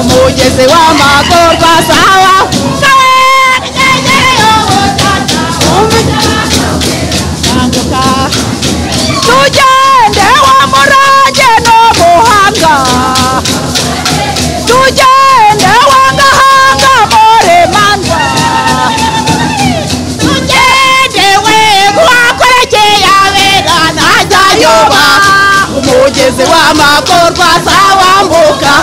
Umugezi w'amagorwa sawa tugende wa Murange no Muhanga tugende wa Gahanga more mandwa tugende we kwakorekeye abera nazayoba umugezi w'amagorwa sawa mbuka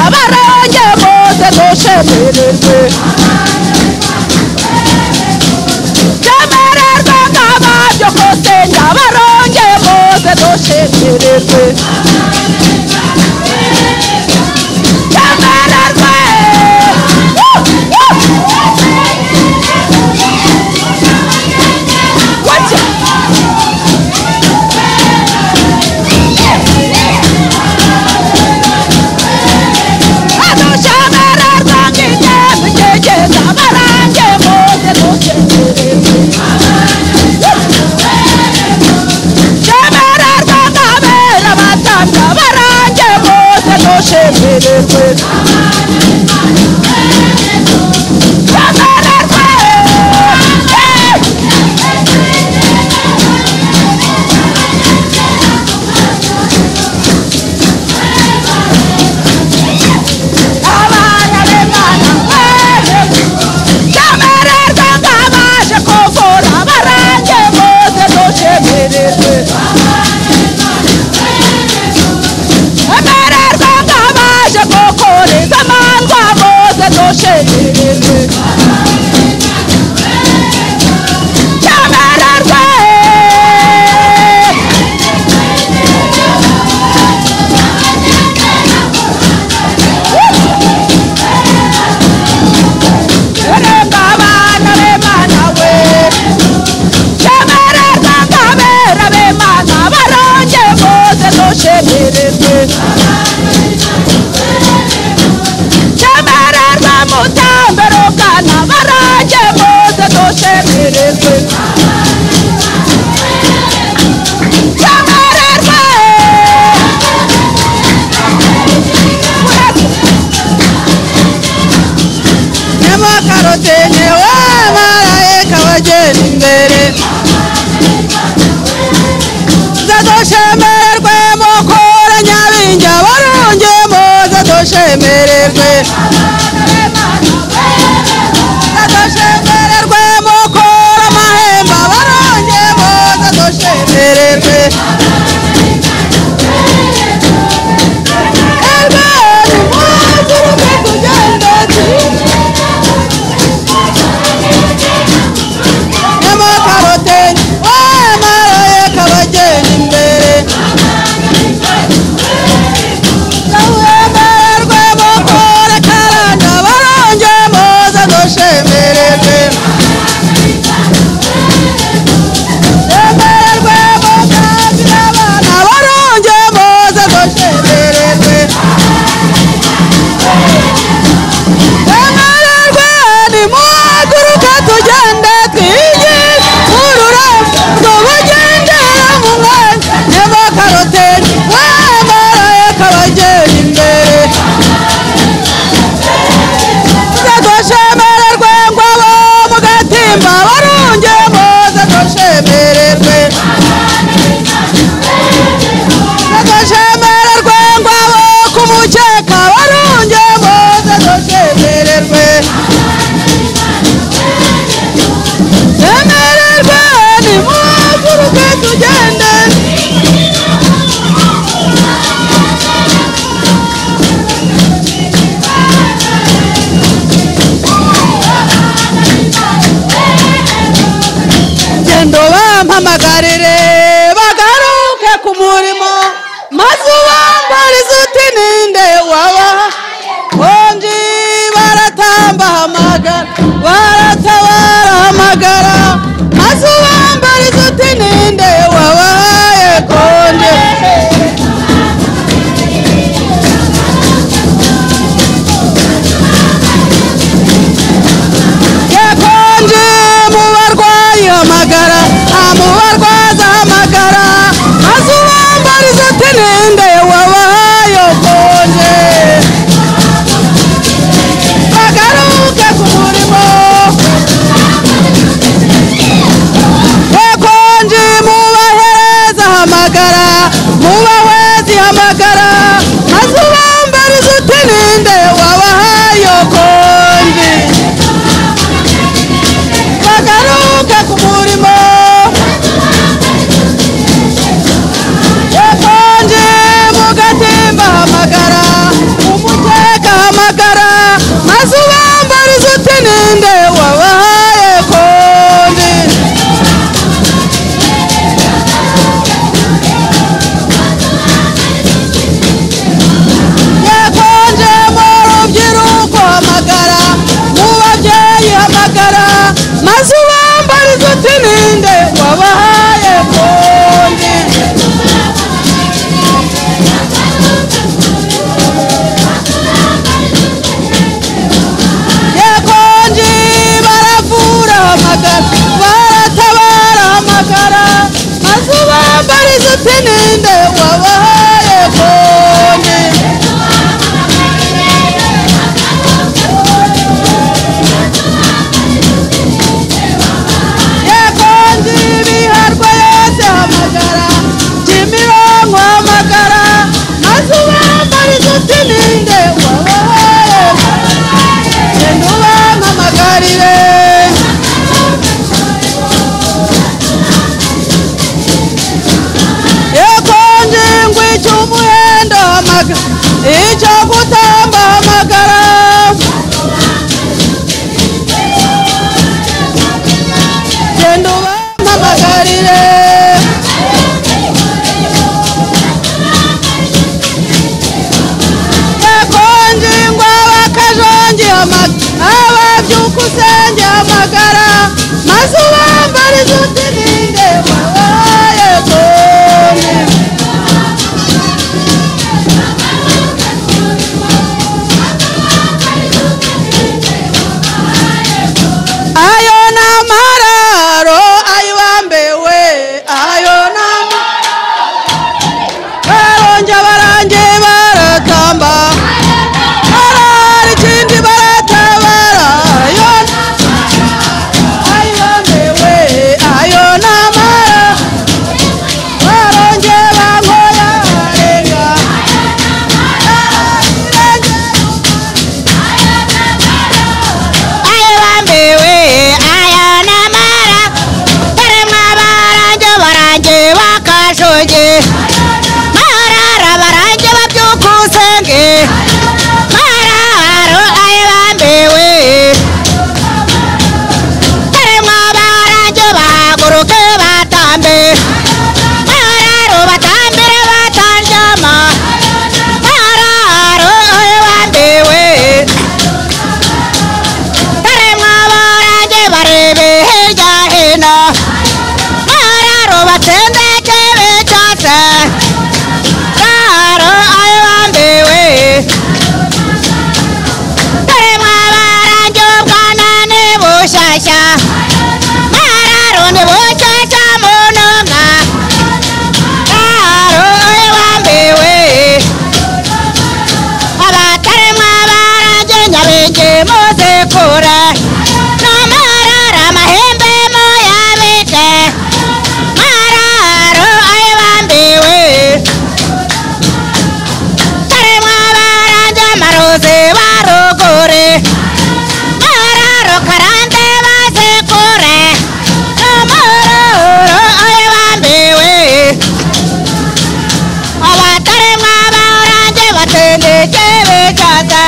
abaronge bose dushemererwe shemererwe nk'ababyo kose abaronge bose dushemererwe kumurimo maze ubambariza uti ninde wabahaye konti yekonje mu rubyiruko hamagara mu babyeyi hamagara maze ubambariza uti ninde wabahaye konti yekonje baravura hamagara baratabara hamagara maze ubambariza uti ninde wabahaye konti yekonje ibiharwa yose hamagara Kimironko hamagara maze ubambariza uti ninde wabahaye genda ubampamagarire yekonje ngo icy'umuhendo hamagara icyo gutamba hamagara genda ubampamagarire yekonje ngo abakajongi hamagara ababyukusenge hamagara maze ubambariza uti ninde wabahaye konti ayo n'amararo ayibambewe ayo baronge barange baratamba barara ikindi baratabara ayo ayibambewe ayo n'amararo baronge bankoya arenga ayibambewe aya n'amara baremwa barange barange bakashoge marara barange babyukusenge mararo ayibambewe baremwa barange bahaguruke batambe mararo batambire batanjama mararo ayibambewe baremwa barange barebe hirya hino mararo batendeke becase raro ayibambewe baremwa barange ubwanane bushyashya mararo ntibucece mu ntumwa raro ayibambewe abataremwa barange nyabingi muzikure n'amarara amahembe muyabike mararo ayibambewe taremwa barange amarozi barugure mararo karande bazikure n'amararo ayibambewe abataremwa barange batendeke becase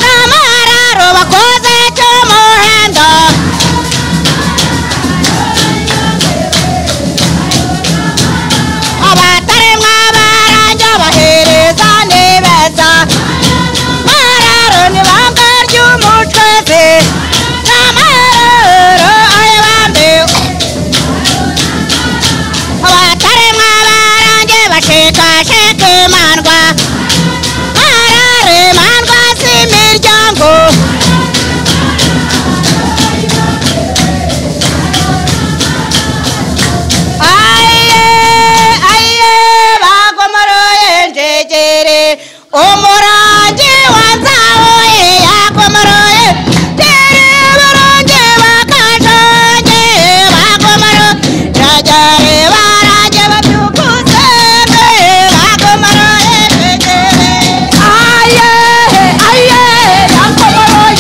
n'amararo bakoze cy'umuhendo abataremwa barange bahereza nibeza mararo nibanga ry'umucwezi n'amararo ayibambewe abataremwa barange bashekasheka imandwa mararo imandwa z'imiryango aye aye bagomoroye njegere umurangi wanzahoye yagomoroye tere barange bakashoge bagomoro jagare barange babyukusenge bagomoroye njegere aye aye bagomoroye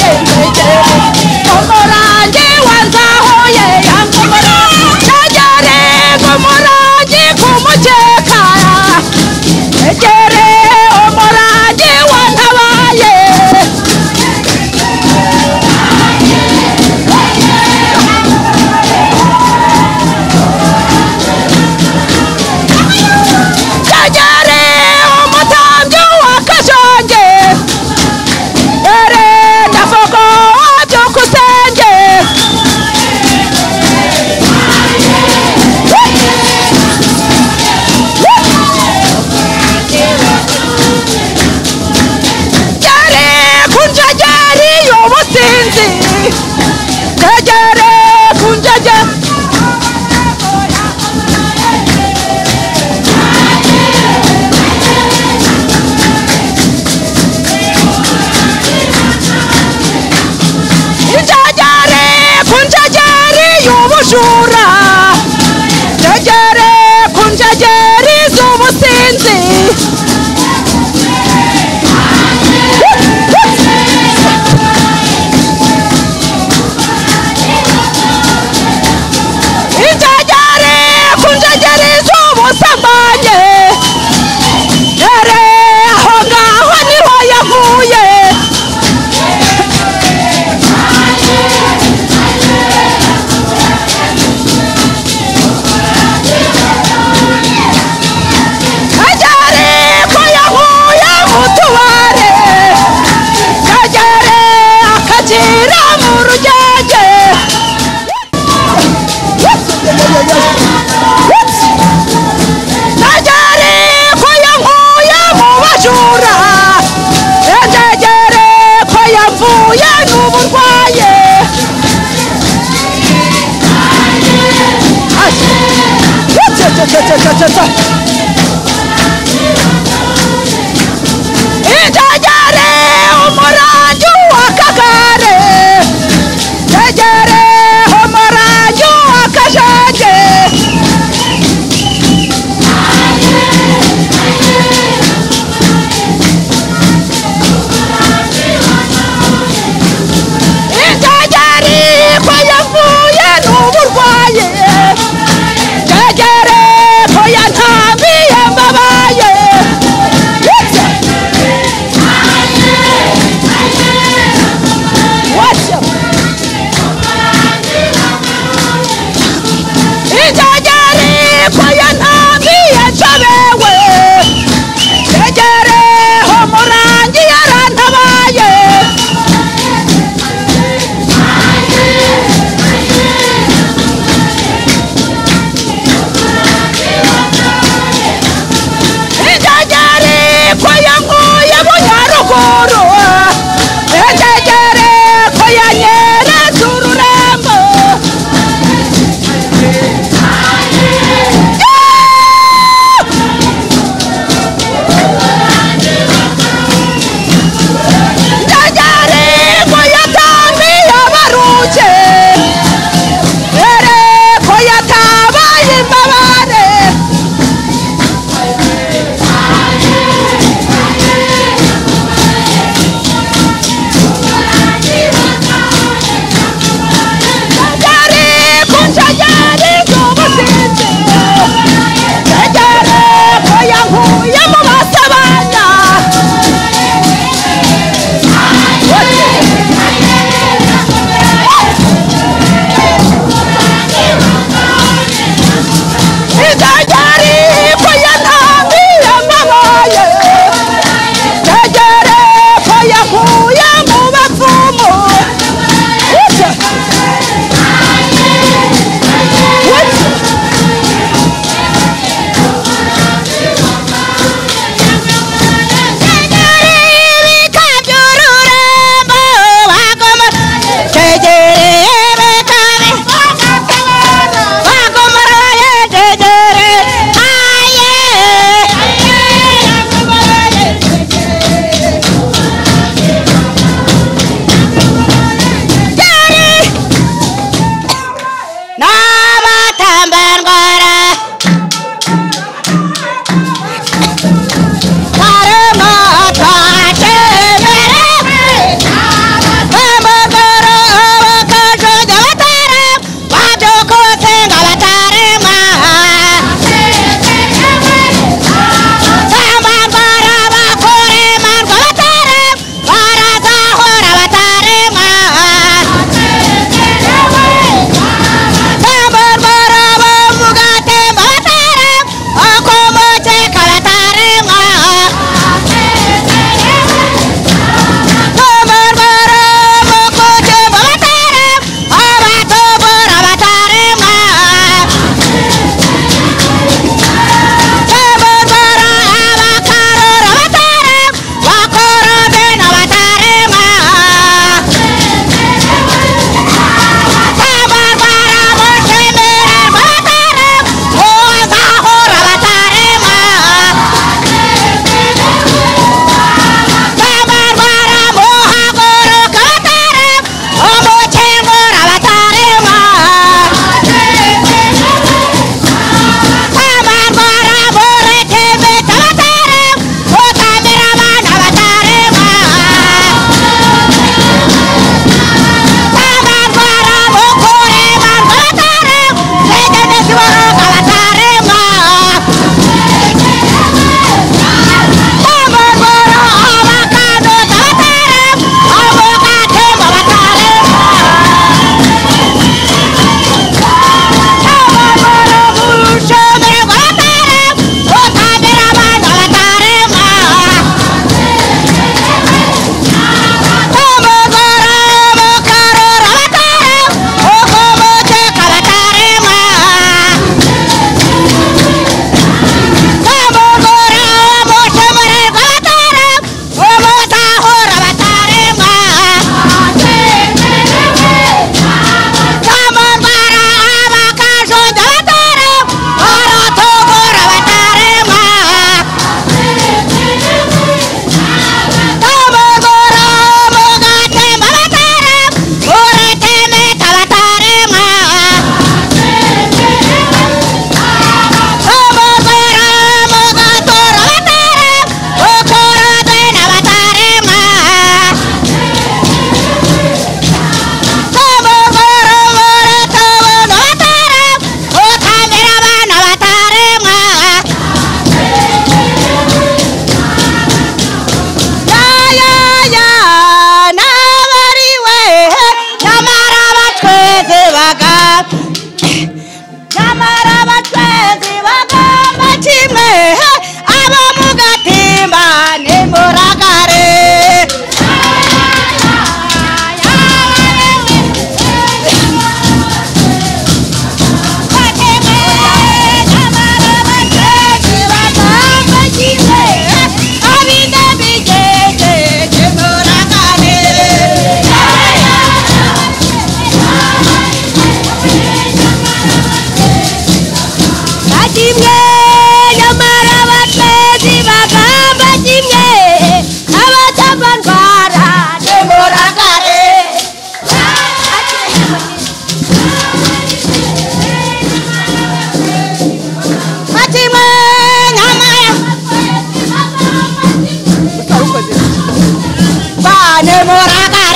bane murakare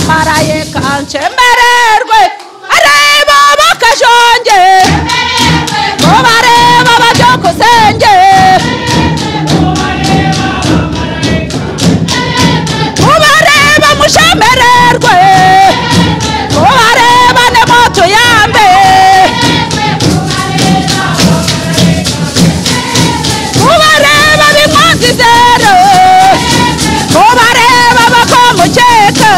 Rabanaliye Chembererwe areba bakashonje Kobareba bajoko senje Kobareba mushemererwe Kobareba ne moto yambe Kobareba bimwanzi zero Kobareba bakomucheka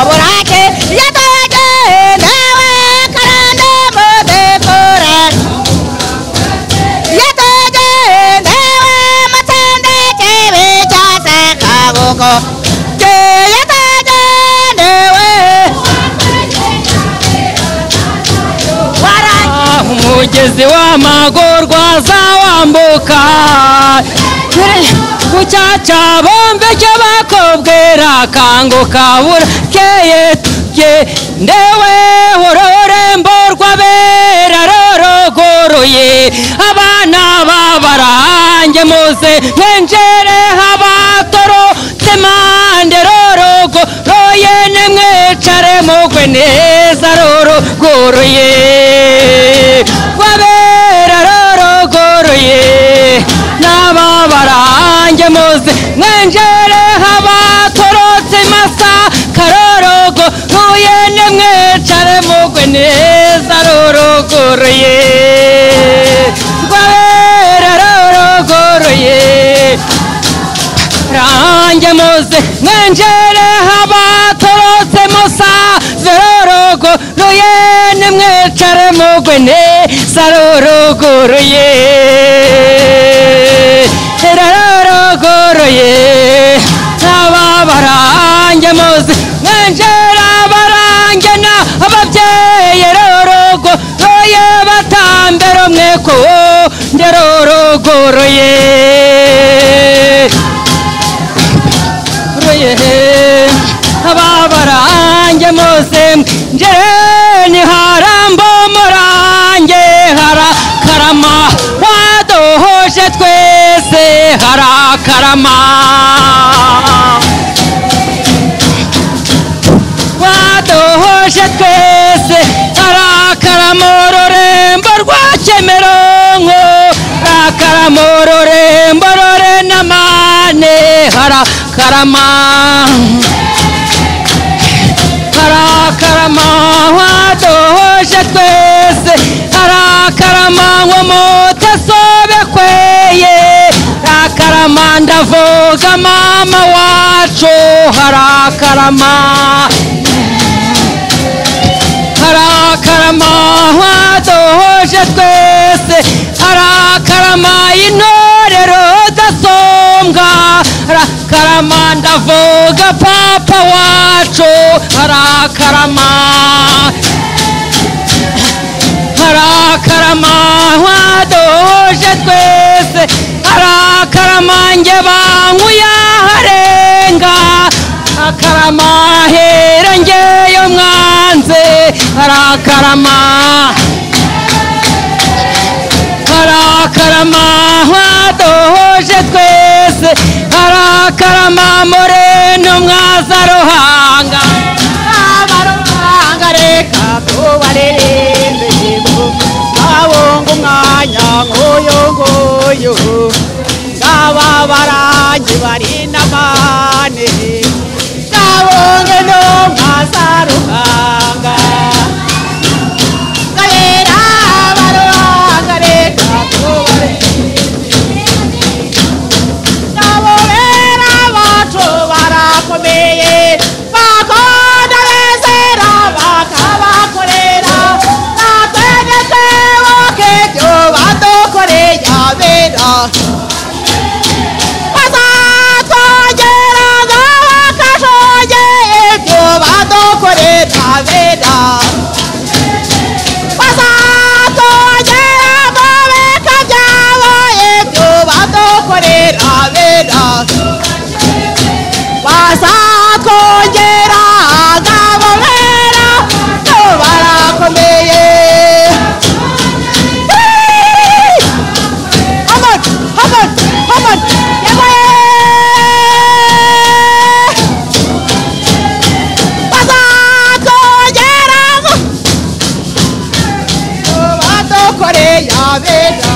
Borake, yata nawe karande mode kore. umugezi w'amagorwa azawambuka bucyaca bombe cy'abakobwera kanguka burakeye ndewe ururembo rw'abera rorogoroye abana b'abarange muze mwenjere abatorotse mande rorogoroye nemwecare mugwe neza rorogoroye rw'abera rorogoroye n'ababarange muze mwenjere abatorotse masa karorogo ruye nemwecare mugwe neza rorogoroye rwabera rorogoroye range muze mwenjere abatorotse musa verorogo ruye nemwecare mugwe neza rorogoroye rorogoroye n'ababarange muze mwenjere abarange na ababyeyi rorogo roye batambero mweko nderorogoroye roye ababarange muze mwenjere ni harambo murange harakarama wadohoje twese harakarama wadohoje twese harakarama rwa Kimironko harakarama ururembo rore n'amane harakarama harakarama wadohoje twese harakarama ngo mutasobekweye harakarama ndavuga mama wacu harakarama harakarama wadohoje twese harakarama intorero dasombwa harakarama ndavuga papa wacu harakarama harakarama wadohoje twese harakarama nge bankuyaharenga harakarama hera ngeyo mwanze harakarama harakarama wadohoje twese harakarama moreno mwaza ruhanga abaruhanga reka tubarerembe abongo umwanya nk'uyu nguyu ngaba barange bari n'amane nabonge no mwaza ruhanga galera abaruhanga reka tubarerembe abacu barakomeye bakunda bezera bakabakorera natwegeze bakebyo badukoreye abera bazatwongera bakashongeye ibyo badukorera abera bazatwongera mubika byabo ibyo badukorera abera bazatwongera ngabobera bo barakomeye yewe bazatwongera bo badukoreye abera